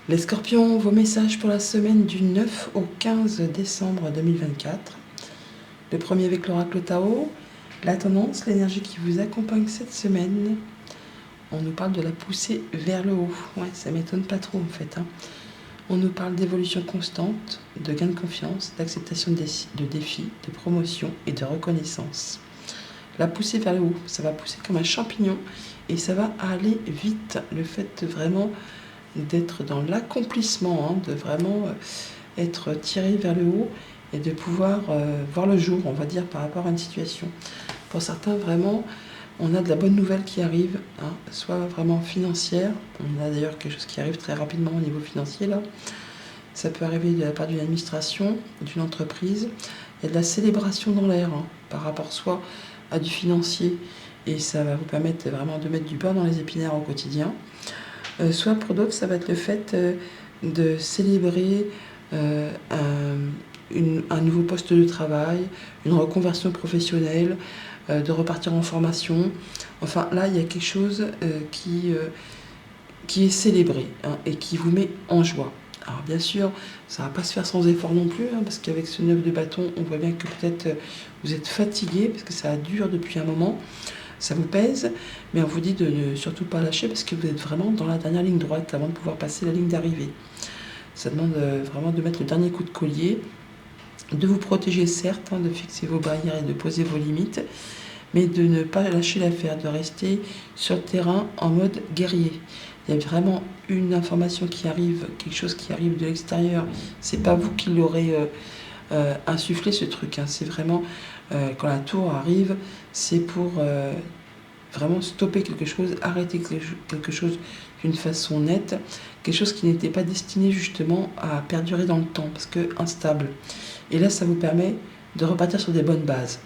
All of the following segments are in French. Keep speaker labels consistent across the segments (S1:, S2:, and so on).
S1: Les scorpions, vos messages pour la semaine du 9 au 15 décembre 2024. Le premier avec l'oracle Tao, la tendance, l'énergie qui vous accompagne cette semaine. On nous parle de la poussée vers le haut. Ouais, ça m'étonne pas trop en fait. On nous parle d'évolution constante, de gain de confiance, d'acceptation de défis, de promotion et de reconnaissance. La poussée vers le haut, ça va pousser comme un champignon et ça va aller vite. Le fait vraiment d'être dans l'accomplissement, de vraiment être tiré vers le haut et de pouvoir voir le jour, on va dire, par rapport à une situation. Pour certains, vraiment, on a de la bonne nouvelle qui arrive, soit vraiment financière. On a d'ailleurs quelque chose qui arrive très rapidement au niveau financier, là. Ça peut arriver de la part d'une administration, d'une entreprise. Il y a de la célébration dans l'air, par rapport soit à du financier, et ça va vous permettre vraiment de mettre du beurre dans les épinards au quotidien. Soit pour d'autres, ça va être le fait de célébrer un nouveau poste de travail, une reconversion professionnelle, de repartir en formation. Enfin, là, il y a quelque chose qui est célébré et qui vous met en joie. Alors bien sûr, ça ne va pas se faire sans effort non plus, parce qu'avec ce 9 de bâton, on voit bien que peut-être vous êtes fatigué, parce que ça dure depuis un moment. Ça vous pèse, mais on vous dit de ne surtout pas lâcher parce que vous êtes vraiment dans la dernière ligne droite avant de pouvoir passer la ligne d'arrivée. Ça demande vraiment de mettre le dernier coup de collier, de vous protéger certes, de fixer vos barrières et de poser vos limites, mais de ne pas lâcher l'affaire, de rester sur le terrain en mode guerrier. Il y a vraiment une information qui arrive, quelque chose qui arrive de l'extérieur. C'est pas vous qui l'aurez insufflé ce truc. C'est vraiment quand la tour arrive, c'est pour vraiment stopper quelque chose, arrêter quelque chose d'une façon nette, quelque chose qui n'était pas destiné justement à perdurer dans le temps, parce que instable. Et là, ça vous permet de repartir sur des bonnes bases,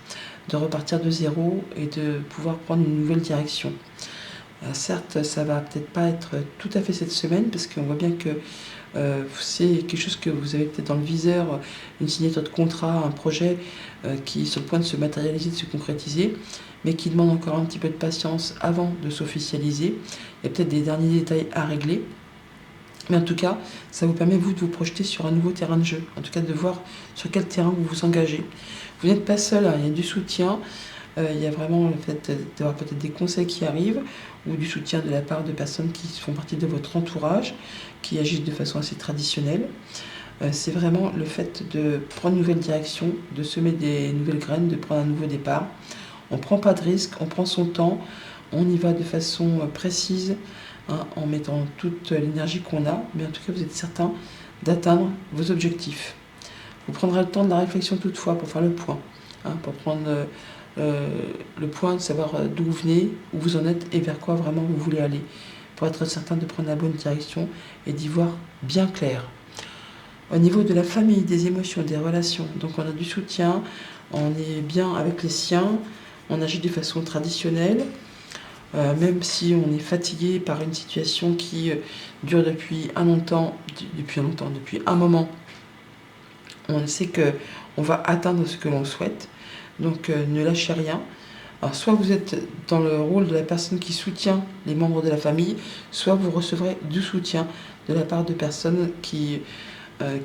S1: de repartir de zéro et de pouvoir prendre une nouvelle direction. Certes, ça va peut-être pas être tout à fait cette semaine, parce qu'on voit bien que c'est quelque chose que vous avez peut-être dans le viseur, une signature de contrat, un projet qui est sur le point de se matérialiser, de se concrétiser, mais qui demande encore un petit peu de patience avant de s'officialiser. Il y a peut-être des derniers détails à régler. Mais en tout cas, ça vous permet, vous, de vous projeter sur un nouveau terrain de jeu. En tout cas, de voir sur quel terrain vous vous engagez. Vous n'êtes pas seul, il y a du soutien. Il y a vraiment le fait d'avoir peut-être des conseils qui arrivent ou du soutien de la part de personnes qui font partie de votre entourage, qui agissent de façon assez traditionnelle. C'est vraiment le fait de prendre une nouvelle direction, de semer des nouvelles graines, de prendre un nouveau départ. On ne prend pas de risque, on prend son temps, on y va de façon précise, en mettant toute l'énergie qu'on a, mais en tout cas vous êtes certain d'atteindre vos objectifs. Vous prendrez le temps de la réflexion toutefois pour faire le point, pour prendre le point de savoir d'où vous venez, où vous en êtes et vers quoi vraiment vous voulez aller, pour être certain de prendre la bonne direction et d'y voir bien clair. Au niveau de la famille, des émotions, des relations, donc on a du soutien, on est bien avec les siens, on agit de façon traditionnelle, même si on est fatigué par une situation qui dure depuis un moment, on sait qu'on va atteindre ce que l'on souhaite, donc ne lâchez rien. Alors soit vous êtes dans le rôle de la personne qui soutient les membres de la famille, soit vous recevrez du soutien de la part de personnes qui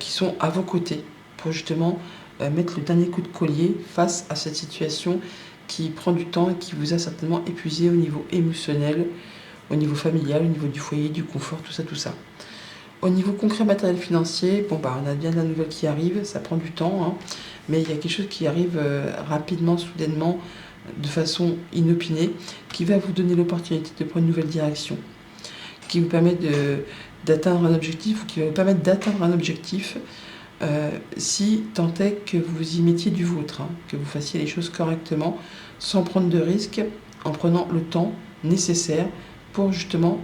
S1: sont à vos côtés pour justement mettre le dernier coup de collier face à cette situation qui prend du temps et qui vous a certainement épuisé au niveau émotionnel, au niveau familial, au niveau du foyer, du confort, tout ça. Au niveau concret, matériel, financier, on a bien de la nouvelle qui arrive, ça prend du temps, mais il y a quelque chose qui arrive rapidement, soudainement, de façon inopinée, qui va vous donner l'opportunité de prendre une nouvelle direction, qui vous permet d'atteindre un objectif, ou qui va vous permettre d'atteindre un objectif, si tant est que vous y mettiez du vôtre, que vous fassiez les choses correctement, sans prendre de risques, en prenant le temps nécessaire pour justement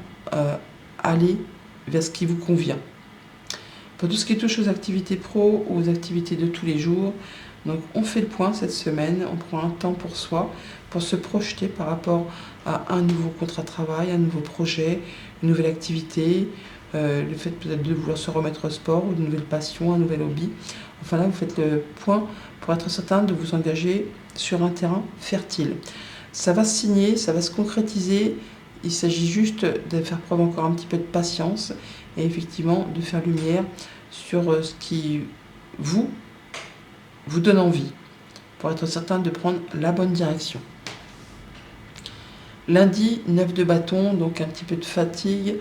S1: aller vers ce qui vous convient. Pour tout ce qui touche aux activités pro ou aux activités de tous les jours, donc on fait le point cette semaine, on prend un temps pour soi, pour se projeter par rapport à un nouveau contrat de travail, un nouveau projet, une nouvelle activité, le fait peut-être de vouloir se remettre au sport ou de nouvelles passions, un nouvel hobby. Enfin là, vous faites le point pour être certain de vous engager sur un terrain fertile. Ça va se signer, ça va se concrétiser Il s'agit juste de faire preuve encore un petit peu de patience et effectivement de faire lumière sur ce qui vous donne envie pour être certain de prendre la bonne direction. Lundi, 9 de bâton, donc un petit peu de fatigue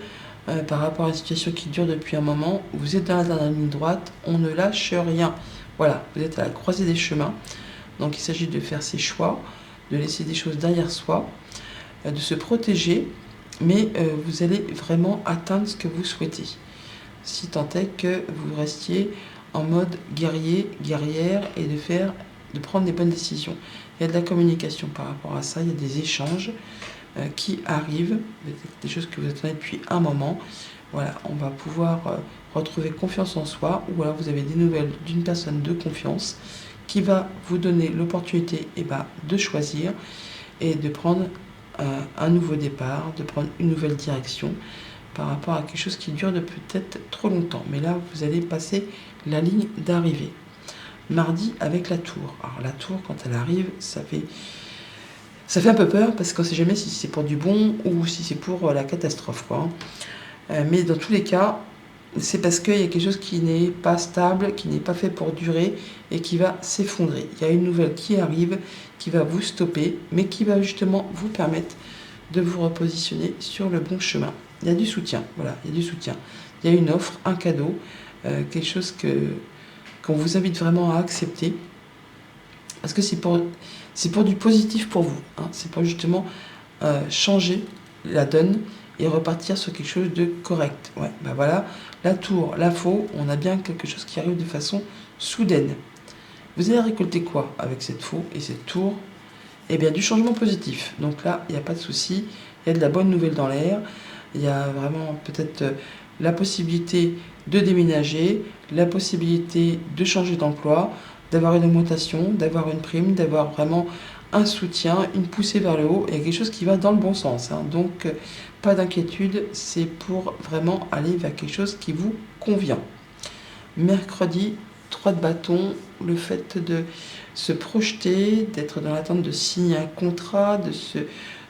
S1: par rapport à une situation qui dure depuis un moment. Vous êtes dans la dernière ligne droite, on ne lâche rien. Voilà, vous êtes à la croisée des chemins. Donc il s'agit de faire ses choix, de laisser des choses derrière soi, de se protéger, mais vous allez vraiment atteindre ce que vous souhaitez. Si tant est que vous restiez en mode guerrier, guerrière et de prendre des bonnes décisions. Il y a de la communication par rapport à ça, il y a des échanges qui arrivent, des choses que vous attendez depuis un moment. Voilà, on va pouvoir retrouver confiance en soi, ou alors vous avez des nouvelles d'une personne de confiance qui va vous donner l'opportunité de choisir et de prendre un nouveau départ, de prendre une nouvelle direction par rapport à quelque chose qui dure de peut-être trop longtemps. Mais là, vous allez passer la ligne d'arrivée. Mardi, avec la tour. Alors la tour, quand elle arrive, ça fait un peu peur parce qu'on ne sait jamais si c'est pour du bon ou si c'est pour la catastrophe, quoi. Mais dans tous les cas, c'est parce qu'il y a quelque chose qui n'est pas stable, qui n'est pas fait pour durer et qui va s'effondrer. Il y a une nouvelle qui arrive, qui va vous stopper, mais qui va justement vous permettre de vous repositionner sur le bon chemin. Il y a du soutien, voilà, il y a du soutien. Il y a une offre, un cadeau, quelque chose qu'on vous invite vraiment à accepter, parce que c'est pour du positif pour vous, hein. C'est pour justement changer la donne et repartir sur quelque chose de correct. Ouais, voilà, la tour, la faux, on a bien quelque chose qui arrive de façon soudaine. Vous allez récolter quoi avec cette faux et cette tour? Eh bien, du changement positif. Donc là, il n'y a pas de souci, il y a de la bonne nouvelle dans l'air, il y a vraiment peut-être la possibilité de déménager, la possibilité de changer d'emploi, d'avoir une augmentation, d'avoir une prime, d'avoir vraiment un soutien, une poussée vers le haut, et quelque chose qui va dans le bon sens, hein. Donc, pas d'inquiétude, c'est pour vraiment aller vers quelque chose qui vous convient. Mercredi, 3 de bâton, le fait de se projeter, d'être dans l'attente de signer un contrat,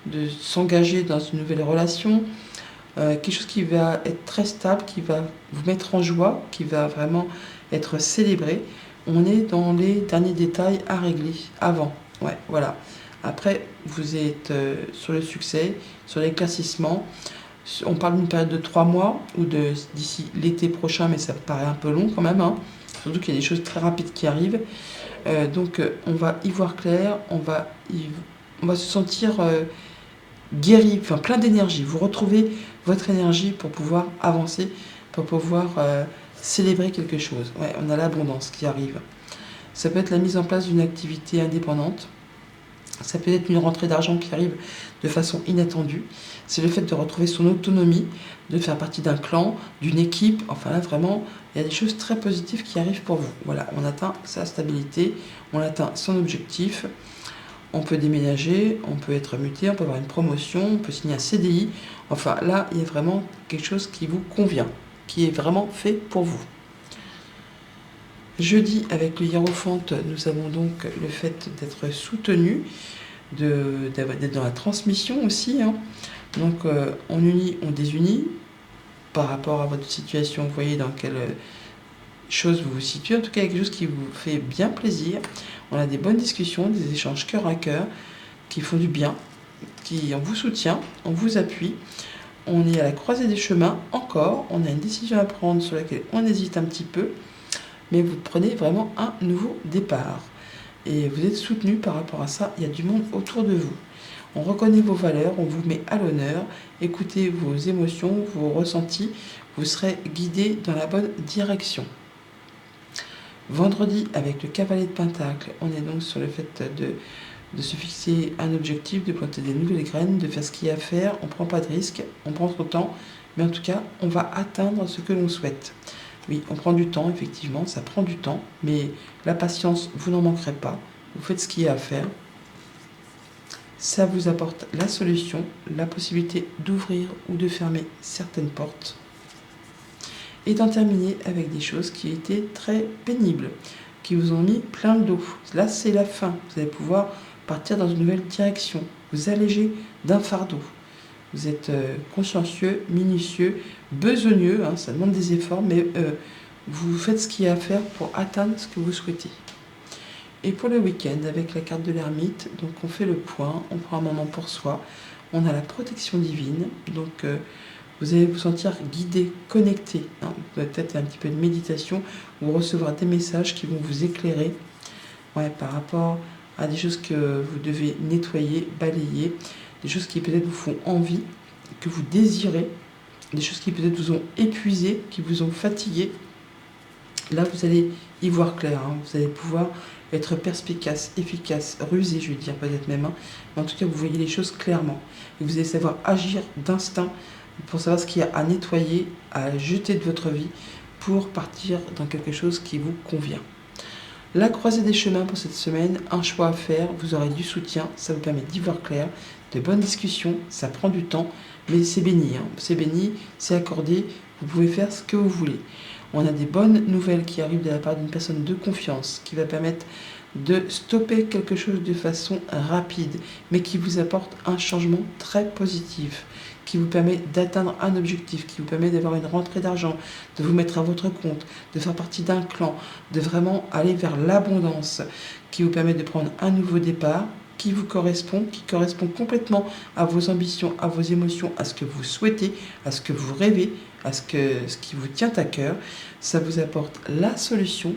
S1: de s'engager dans une nouvelle relation, quelque chose qui va être très stable, qui va vous mettre en joie, qui va vraiment être célébré. On est dans les derniers détails à régler avant. Ouais, voilà. Après, vous êtes sur le succès, sur l'éclaircissement. On parle d'une période de 3 mois ou d'ici l'été prochain, mais ça paraît un peu long quand même, hein. Surtout qu'il y a des choses très rapides qui arrivent. Donc, on va y voir clair, on va se sentir guéri, enfin plein d'énergie. Vous retrouvez votre énergie pour pouvoir avancer, pour pouvoir célébrer quelque chose. Ouais, on a l'abondance qui arrive. Ça peut être la mise en place d'une activité indépendante. Ça peut être une rentrée d'argent qui arrive de façon inattendue. C'est le fait de retrouver son autonomie, de faire partie d'un clan, d'une équipe. Enfin là, vraiment, il y a des choses très positives qui arrivent pour vous. Voilà, on atteint sa stabilité, on atteint son objectif. On peut déménager, on peut être muté, on peut avoir une promotion, on peut signer un CDI. Enfin là, il y a vraiment quelque chose qui vous convient, qui est vraiment fait pour vous. Jeudi, avec le hiérophante, nous avons donc le fait d'être soutenu, d'être dans la transmission aussi, hein. Donc on unit, on désunit par rapport à votre situation. Vous voyez dans quelle chose vous vous situez. En tout cas, quelque chose qui vous fait bien plaisir. On a des bonnes discussions, des échanges cœur à cœur qui font du bien, on vous soutient, on vous appuie. On est à la croisée des chemins encore. On a une décision à prendre sur laquelle on hésite un petit peu. Mais vous prenez vraiment un nouveau départ. Et vous êtes soutenu par rapport à ça. Il y a du monde autour de vous. On reconnaît vos valeurs, on vous met à l'honneur. Écoutez vos émotions, vos ressentis. Vous serez guidé dans la bonne direction. Vendredi, avec le cavalier de Pentacle, on est donc sur le fait de se fixer un objectif, de planter des nouvelles graines, de faire ce qu'il y a à faire. On ne prend pas de risques, on prend son temps. Mais en tout cas, on va atteindre ce que l'on souhaite. Oui, on prend du temps, effectivement, ça prend du temps, mais la patience, vous n'en manquerez pas. Vous faites ce qu'il y a à faire. Ça vous apporte la solution, la possibilité d'ouvrir ou de fermer certaines portes. Et d'en terminer avec des choses qui étaient très pénibles, qui vous ont mis plein le dos. Là, c'est la fin. Vous allez pouvoir partir dans une nouvelle direction, vous alléger d'un fardeau. Vous êtes consciencieux, minutieux, besogneux, hein, ça demande des efforts, mais vous faites ce qu'il y a à faire pour atteindre ce que vous souhaitez. Et pour le week-end, avec la carte de l'ermite, donc on fait le point, on prend un moment pour soi, on a la protection divine, donc vous allez vous sentir guidé, connecté, hein, peut-être un petit peu de méditation, ou recevoir des messages qui vont vous éclairer par rapport à des choses que vous devez nettoyer, balayer, des choses qui peut-être vous font envie, que vous désirez, des choses qui peut-être vous ont épuisé, qui vous ont fatigué. Là, vous allez y voir clair, hein. Vous allez pouvoir être perspicace, efficace, rusé, je vais dire peut-être même. Hein. Mais en tout cas, vous voyez les choses clairement. Et vous allez savoir agir d'instinct pour savoir ce qu'il y a à nettoyer, à jeter de votre vie pour partir dans quelque chose qui vous convient. La croisée des chemins pour cette semaine, un choix à faire, vous aurez du soutien, ça vous permet d'y voir clair, de bonnes discussions, ça prend du temps, mais c'est béni, hein. C'est béni, c'est accordé, vous pouvez faire ce que vous voulez. On a des bonnes nouvelles qui arrivent de la part d'une personne de confiance qui va permettre de stopper quelque chose de façon rapide, mais qui vous apporte un changement très positif, qui vous permet d'atteindre un objectif, qui vous permet d'avoir une rentrée d'argent, de vous mettre à votre compte, de faire partie d'un clan, de vraiment aller vers l'abondance, qui vous permet de prendre un nouveau départ, qui vous correspond, qui correspond complètement à vos ambitions, à vos émotions, à ce que vous souhaitez, à ce que vous rêvez, à ce qui vous tient à cœur. Ça vous apporte la solution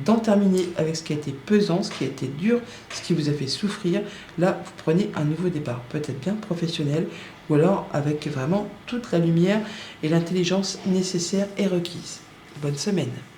S1: d'en terminer avec ce qui a été pesant, ce qui a été dur, ce qui vous a fait souffrir. Là, vous prenez un nouveau départ, peut-être bien professionnel, ou alors avec vraiment toute la lumière et l'intelligence nécessaire et requise. Bonne semaine.